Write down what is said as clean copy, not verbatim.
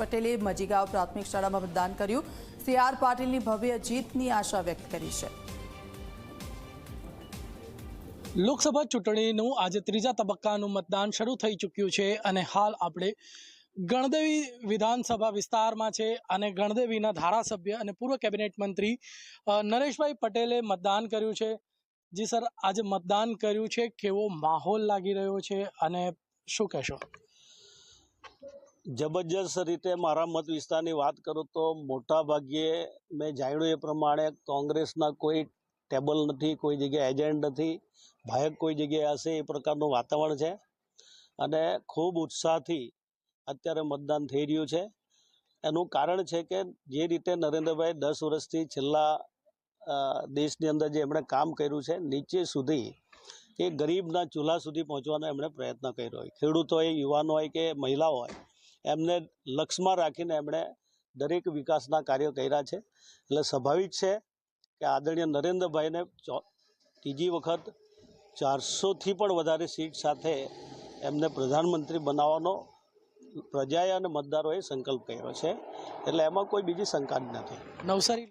પટેલે મજીગાંવ પ્રાથમિક શાળામાં મતદાન કર્યું। CR પાટીલની ભવ્ય જીતની આશા વ્યક્ત કરી છે। લોકસભા ચૂંટણીનું આજે ત્રીજા તબક્કાનું મતદાન શરૂ થઈ ચૂક્યું છે અને હાલ આપણે ગણદેવી વિધાનસભા વિસ્તારમાં છે અને ગણદેવીના ધારાસભ્ય અને પૂર્વ કેબિનેટ મંત્રી નરેશભાઈ પટેલે મતદાન કર્યું છે। જી સર, આજે મતદાન કર્યું છે, કેવો માહોલ લાગી રહ્યો છે અને શું કહેશો? જબરજસ્ત રીતે મારા મત વિસ્તારની વાત કરું તો મોટા ભાગે મેં જાણ્યું એ પ્રમાણે કોંગ્રેસના કોઈ ટેબલ નથી, કોઈ જગ્યાએ એજન્ટ નથી, ભાજપ કોઈ જગ્યાએ હશે એ પ્રકારનું વાતાવરણ છે અને ખૂબ ઉત્સાહથી અત્યારે મતદાન થઈ રહ્યું છે। એનું કારણ છે કે જે રીતે નરેન્દ્રભાઈ 10 વર્ષથી છેલ્લા દેશની અંદર જે એમણે કામ કર્યું છે, નીચે સુધી કે ગરીબના ચૂલા સુધી પહોંચવાનો એમણે પ્રયત્ન કર્યો હોય, ખેડૂતો હોય, યુવાનો હોય કે મહિલાઓ હોય, એમને લક્ષ્યમાં રાખીને એમણે દરેક વિકાસના કાર્યો કર્યા છે। એટલે સ્વાભાવિક છે કે આદરણીય નરેન્દ્રભાઈને ત્રીજી વખત 400થી પણ વધારે સીટ સાથે એમને પ્રધાનમંત્રી બનાવવાનો પ્રજાએ અને મતદારોએ સંકલ્પ કર્યો છે। એટલે એમાં કોઈ બીજી શંકા જ નથી। નવસારી